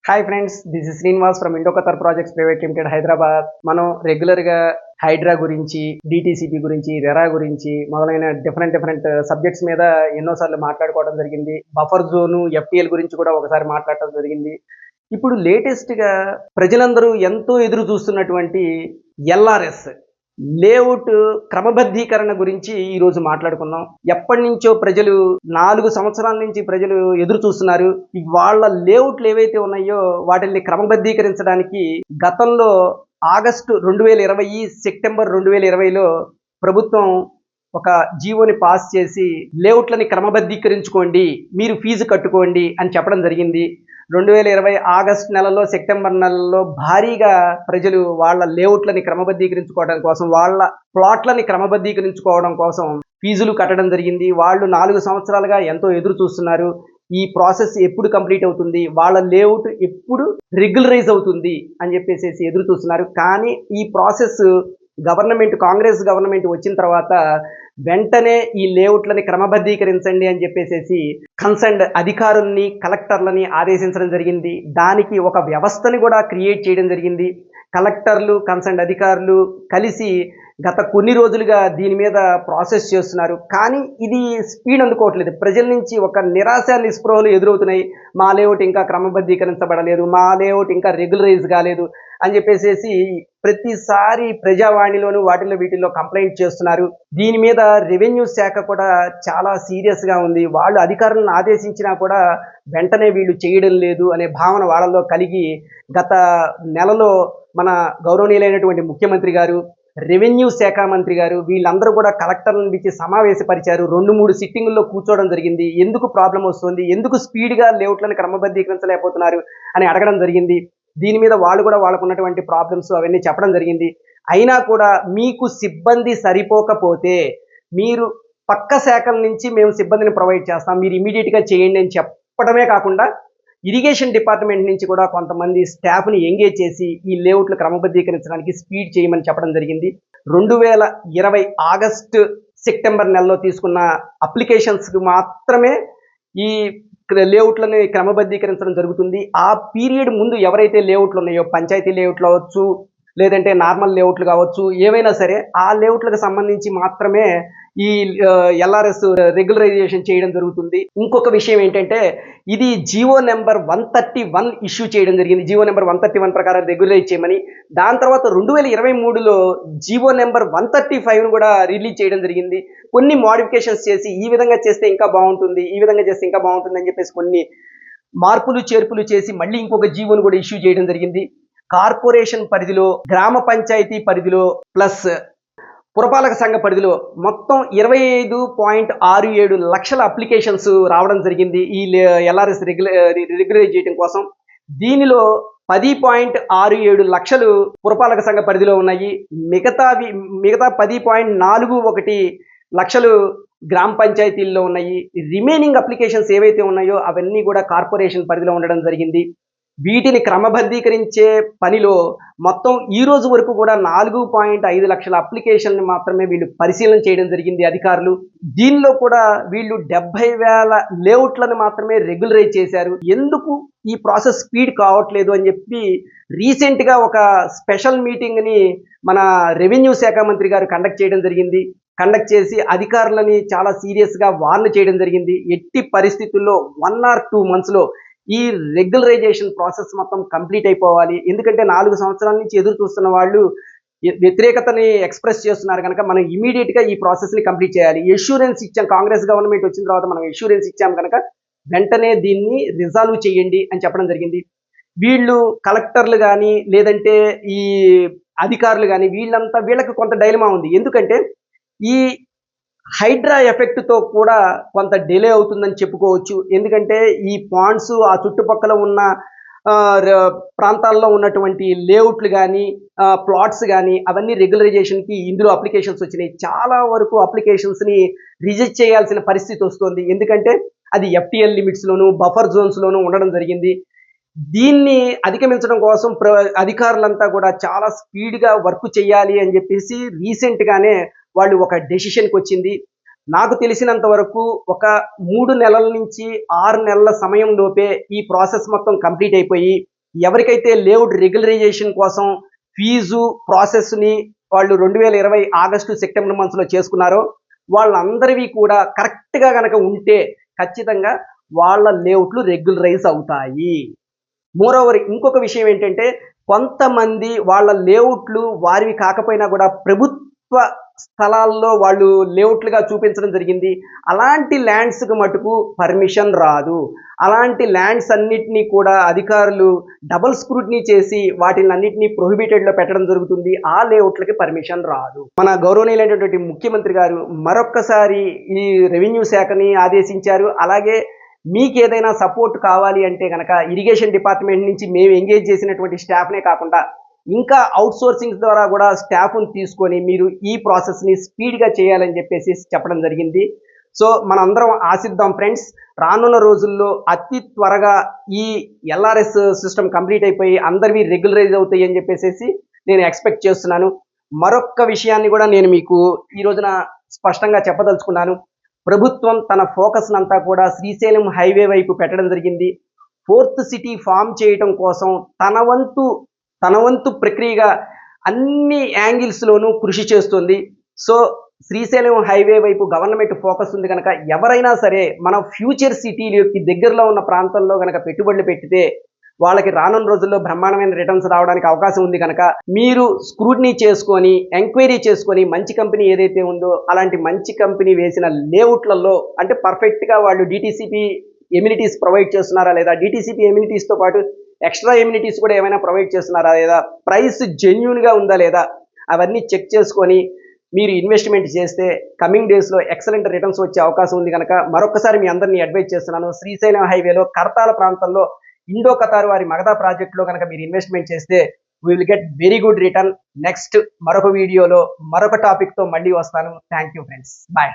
Hi friends, this is Srinivas from Indo Qatar projects private limited Hyderabad. మనం రెగ్యులర్గా హైడ్రా గురించి, డిటిసిపి గురించి, రెరా గురించి మొదలైన డిఫరెంట్ సబ్జెక్ట్స్ మీద ఎన్నోసార్లు మాట్లాడుకోవడం జరిగింది. బఫర్ జోను, ఎఫ్టిఎల్ గురించి కూడా ఒకసారి మాట్లాడటం జరిగింది. ఇప్పుడు లేటెస్ట్గా ప్రజలందరూ ఎంతో ఎదురు చూస్తున్నటువంటి ఎల్ఆర్ఎస్ లేఅవుట్ క్రమబద్ధీకరణ గురించి ఈరోజు మాట్లాడుకుందాం. ఎప్పటి నుంచో ప్రజలు 4 సంవత్సరాల నుంచి ప్రజలు ఎదురు చూస్తున్నారు. వాళ్ళ లేఅవుట్లు ఏవైతే ఉన్నాయో వాటిని క్రమబద్ధీకరించడానికి గతంలో ఆగస్టు 2020 సెప్టెంబర్ 2020లో ప్రభుత్వం ఒక జీవోని పాస్ చేసి లేఅవుట్లని క్రమబద్ధీకరించుకోండి, మీరు ఫీజు కట్టుకోండి అని చెప్పడం జరిగింది. 2020 ఆగస్ట్ నెలలో, సెప్టెంబర్ నెలలో భారీగా ప్రజలు వాళ్ళ లేఅవుట్లని క్రమబద్ధీకరించుకోవడం కోసం, వాళ్ళ ప్లాట్లని క్రమబద్ధీకరించుకోవడం కోసం ఫీజులు కట్టడం జరిగింది. వాళ్ళు 4 సంవత్సరాలుగా ఎంతో ఎదురు చూస్తున్నారు. ఈ ప్రాసెస్ ఎప్పుడు కంప్లీట్ అవుతుంది, వాళ్ళ లేఅవుట్ ఎప్పుడు రెగ్యులరైజ్ అవుతుంది అని చెప్పేసి ఎదురు చూస్తున్నారు. కానీ ఈ ప్రాసెస్ కాంగ్రెస్ గవర్నమెంట్ వచ్చిన తర్వాత వెంటనే ఈ లేఅవుట్లని క్రమబద్ధీకరించండి అని చెప్పేసి కన్సర్న్డ్ అధికారుల్ని, కలెక్టర్లని ఆదేశించడం జరిగింది. దానికి ఒక వ్యవస్థని కూడా క్రియేట్ చేయడం జరిగింది. కలెక్టర్లు, కన్సర్న్డ్ అధికారులు కలిసి గత కొన్ని రోజులుగా దీని మీద ప్రాసెస్ చేస్తున్నారు. కానీ ఇది స్పీడ్ అందుకోవట్లేదు. ప్రజల నుంచి ఒక నిరాశ, నిస్పృహలు ఎదురవుతున్నాయి. మా లేఅవుట్ ఇంకా క్రమబద్ధీకరించబడలేదు, మా లేఅవుట్ ఇంకా రెగ్యులరైజ్ కాలేదు అని చెప్పేసి ప్రతిసారి ప్రజావాణిలోను వీటిల్లో కంప్లైంట్ చేస్తున్నారు. దీని మీద రెవెన్యూ శాఖ కూడా చాలా సీరియస్గా ఉంది. వాళ్ళు అధికారులను ఆదేశించినా కూడా వెంటనే వీళ్ళు చేయడం లేదు అనే భావన వాళ్ళలో కలిగి గత నెలలో మన గౌరవనీయులైనటువంటి ముఖ్యమంత్రి గారు, రెవెన్యూ శాఖ మంత్రి గారు వీళ్ళందరూ కూడా కలెక్టర్లను పిలిచి సమావేశపరిచారు. 2-3 సిట్టింగుల్లో కూర్చోవడం జరిగింది. ఎందుకు ప్రాబ్లం వస్తుంది, ఎందుకు స్పీడ్గా లేఅవుట్లను క్రమబద్ధీకరించలేకపోతున్నారు అని అడగడం జరిగింది. దీని మీద వాళ్ళు కూడా వాళ్ళకున్నటువంటి ప్రాబ్లమ్స్ అవన్నీ చెప్పడం జరిగింది. అయినా కూడా మీకు సిబ్బంది సరిపోకపోతే మీరు పక్క శాఖల నుంచి మేము సిబ్బందిని ప్రొవైడ్ చేస్తాం, మీరు ఇమీడియట్గా చేయండి అని చెప్పడమే కాకుండా ఇరిగేషన్ డిపార్ట్మెంట్ నుంచి కూడా కొంతమంది స్టాఫ్ని ఎంగేజ్ చేసి ఈ లేఅవుట్లు క్రమబద్ధీకరించడానికి స్పీడ్ చేయమని చెప్పడం జరిగింది. 2020 ఆగస్టు సెప్టెంబర్ నెలలో తీసుకున్న అప్లికేషన్స్కి మాత్రమే ఈ లేఅవుట్లని క్రమబద్ధీకరించడం జరుగుతుంది. ఆ పీరియడ్ ముందు ఎవరైతే లేఅవుట్లు ఉన్నాయో, పంచాయతీ లేఅవుట్లు అవ్వచ్చు, లేదంటే నార్మల్ లేఅవుట్లు కావచ్చు, ఏవైనా సరే ఆ లేఅవుట్లకు సంబంధించి మాత్రమే ఈ ఎల్ఆర్ఎస్ రెగ్యులరైజేషన్ చేయడం జరుగుతుంది. ఇంకొక విషయం ఏంటంటే, ఇది జీవో నెంబర్ 131 ఇష్యూ చేయడం జరిగింది. జీవో నెంబర్ 131 ప్రకారం రెగ్యులరైజ్ చేయమని. దాని తర్వాత 2023లో జీవో నెంబర్ 135ను కూడా రిలీజ్ చేయడం జరిగింది. కొన్ని మోడిఫికేషన్స్ చేసి ఈ విధంగా చేస్తే ఇంకా బాగుంటుంది, ఈ విధంగా చేస్తే ఇంకా బాగుంటుంది అని చెప్పేసి కొన్ని మార్పులు చేర్పులు చేసి మళ్ళీ ఇంకొక జీవోను కూడా ఇష్యూ చేయడం జరిగింది. కార్పొరేషన్ పరిధిలో, గ్రామ పంచాయతీ పరిధిలో ప్లస్ పురపాలక సంఘ పరిధిలో మొత్తం 25.67 లక్షల అప్లికేషన్స్ రావడం జరిగింది ఈ ఎల్ఆర్ఎస్ రెగ్యులరైజ్ చేయడం కోసం. దీనిలో 10.67 లక్షలు పురపాలక సంఘ పరిధిలో ఉన్నాయి. మిగతా 10.41 లక్షలు గ్రామ పంచాయతీల్లో ఉన్నాయి. రిమైనింగ్ అప్లికేషన్స్ ఏవైతే ఉన్నాయో అవన్నీ కూడా కార్పొరేషన్ పరిధిలో ఉండడం జరిగింది. వీటిని క్రమబద్ధీకరించే పనిలో మొత్తం ఈ రోజు వరకు కూడా 4.5 లక్షల అప్లికేషన్ని మాత్రమే వీళ్ళు పరిశీలన చేయడం జరిగింది అధికారులు. దీనిలో కూడా వీళ్ళు 70,000 లేఅవుట్లను మాత్రమే రెగ్యులరైజ్ చేశారు. ఎందుకు ఈ ప్రాసెస్ స్పీడ్ కావట్లేదు అని చెప్పి రీసెంట్గా ఒక స్పెషల్ మీటింగ్ని మన రెవెన్యూ శాఖ మంత్రి గారు కండక్ట్ చేసి అధికారులని చాలా సీరియస్గా వార్న్ చేయడం జరిగింది. ఎట్టి పరిస్థితుల్లో 1 or 2 monthsలో ఈ రెగ్యులరైజేషన్ ప్రాసెస్ మొత్తం కంప్లీట్ అయిపోవాలి. ఎందుకంటే 4 సంవత్సరాల నుంచి ఎదురు చూస్తున్న వాళ్ళు వ్యతిరేకతని ఎక్స్ప్రెస్ చేస్తున్నారు కనుక మనం ఇమీడియట్గా ఈ ప్రాసెస్ని కంప్లీట్ చేయాలి. ఎష్యూరెన్స్ ఇచ్చాం, కాంగ్రెస్ గవర్నమెంట్ వచ్చిన తర్వాత మనం ఎష్యూరెన్స్ ఇచ్చాం కనుక వెంటనే దీన్ని రిజాల్వ్ చేయండి అని చెప్పడం జరిగింది. వీళ్ళు కలెక్టర్లు కానీ లేదంటే ఈ అధికారులు కానీ వీళ్ళకి కొంత డైలమా ఉంది. ఎందుకంటే ఈ హైడ్రా ఎఫెక్ట్తో కూడా కొంత డిలే అవుతుందని చెప్పుకోవచ్చు. ఎందుకంటే ఈ పాండ్స్, ఆ చుట్టుపక్కల ఉన్న ప్రాంతాల్లో ఉన్నటువంటి లేఅవుట్లు కానీ, ప్లాట్స్ కానీ అవన్నీ రెగ్యులరైజేషన్కి ఇందులో అప్లికేషన్స్ వచ్చినాయి. చాలా వరకు అప్లికేషన్స్ని రిజెక్ట్ చేయాల్సిన పరిస్థితి వస్తుంది. ఎందుకంటే అది ఎఫ్టిఎల్ లిమిట్స్లోను, బఫర్ జోన్స్లోనూ ఉండడం జరిగింది. దీన్ని అధిగమించడం కోసం అధికారులంతా కూడా చాలా స్పీడ్గా వర్క్ చేయాలి అని చెప్పేసి రీసెంట్గానే వాళ్ళు ఒక డెసిషన్కి వచ్చింది. నాకు తెలిసినంత వరకు ఒక 3 నెలల నుంచి 6 నెలల సమయంలోపే ఈ ప్రాసెస్ మొత్తం కంప్లీట్ అయిపోయి ఎవరికైతే లేఅవుట్ రెగ్యులరైజేషన్ కోసం ఫీజు ప్రాసెస్ని వాళ్ళు 2020 ఆగస్టు సెప్టెంబర్ మంత్స్లో చేసుకున్నారో వాళ్ళందరివి కూడా కరెక్ట్గా కనుక ఉంటే ఖచ్చితంగా వాళ్ళ లేఅవుట్లు రెగ్యులరైజ్ అవుతాయి. మోరోవర్ ఇంకొక విషయం ఏంటంటే కొంతమంది వాళ్ళ లేఅవుట్లు వారివి కాకపోయినా కూడా ప్రభుత్వ స్థలాల్లో వాళ్ళు లేఅవుట్లుగా చూపించడం జరిగింది. అలాంటి ల్యాండ్స్కి మటుకు పర్మిషన్ రాదు. అలాంటి ల్యాండ్స్ అన్నిటినీ కూడా అధికారులు డబుల్ స్క్రూటినీ చేసి వాటిని అన్నిటినీ ప్రొహిబిటెడ్లో పెట్టడం జరుగుతుంది. ఆ లేఅవుట్లకి పర్మిషన్ రాదు. మన గౌరవనీయులైనటువంటి ముఖ్యమంత్రి గారు మరొక్కసారి ఈ రెవెన్యూ శాఖని ఆదేశించారు. అలాగే మీకు ఏదైనా సపోర్ట్ కావాలి అంటే కనుక ఇరిగేషన్ డిపార్ట్మెంట్ నుంచి మేము ఎంగేజ్ చేసినటువంటి స్టాఫ్నే కాకుండా ఇంకా అవుట్ సోర్సింగ్ ద్వారా కూడా స్టాఫ్ని తీసుకొని మీరు ఈ ప్రాసెస్ని స్పీడ్గా చేయాలని చెప్పేసి చెప్పడం జరిగింది. సో మనందరం ఆశిద్దాం ఫ్రెండ్స్, రానున్న రోజుల్లో అతి త్వరగా ఈ ఎల్ఆర్ఎస్ సిస్టమ్ కంప్లీట్ అయిపోయి అందరివి రెగ్యులరైజ్ అవుతాయి అని చెప్పేసి నేను ఎక్స్పెక్ట్ చేస్తున్నాను. మరొక్క విషయాన్ని కూడా నేను మీకు ఈ రోజున స్పష్టంగా చెప్పదలుచుకున్నాను. ప్రభుత్వం తన ఫోకస్ అంతా కూడా శ్రీశైలం హైవే వైపు పెట్టడం జరిగింది. 4th సిటీ ఫామ్ చేయటం కోసం తన వంతు ప్రక్రియగా అన్ని యాంగిల్స్లోనూ కృషి చేస్తుంది. సో శ్రీశైలం హైవే వైపు గవర్నమెంట్ ఫోకస్ ఉంది కనుక ఎవరైనా సరే మన ఫ్యూచర్ సిటీలకి దగ్గరలో ఉన్న ప్రాంతంలో కనుక పెట్టుబడులు పెట్టితే వాళ్ళకి రానున్న రోజుల్లో బ్రహ్మాండమైన రిటర్న్స్ రావడానికి అవకాశం ఉంది కనుక మీరు స్క్రూటినీ చేసుకొని ఎంక్వైరీ చేసుకొని మంచి కంపెనీ ఏదైతే ఉందో అలాంటి మంచి కంపెనీ వేసిన లేఅవుట్లలో అంటే పర్ఫెక్ట్గా వాళ్ళు డిటిసిపి ఎమ్యూనిటీస్ ప్రొవైడ్ చేస్తున్నారా లేదా, డిటిసిపి ఎమ్యూనిటీస్తో పాటు ఎక్స్ట్రా ఎమ్యూనిటీస్ కూడా ఏమైనా ప్రొవైడ్ చేస్తున్నారా లేదా, ప్రైస్ జెన్యూన్గా ఉందా లేదా, అవన్నీ చెక్ చేసుకొని మీరు ఇన్వెస్ట్మెంట్ చేస్తే కమింగ్ డేస్లో ఎక్సలెంట్ రిటర్న్స్ వచ్చే అవకాశం ఉంది కనుక మరొకసారి మీ అందరినీ అడ్వైజ్ చేస్తున్నాను. శ్రీశైలం హైవేలో కర్తాల ప్రాంతంలో ఇండో ఖతార్ వారి మగధా ప్రాజెక్టులో కనుక మీరు ఇన్వెస్ట్మెంట్ చేస్తే we will get very good return. Next మరొక వీడియోలో మరొక టాపిక్తో మళ్ళీ వస్తాను. Thank you friends, bye.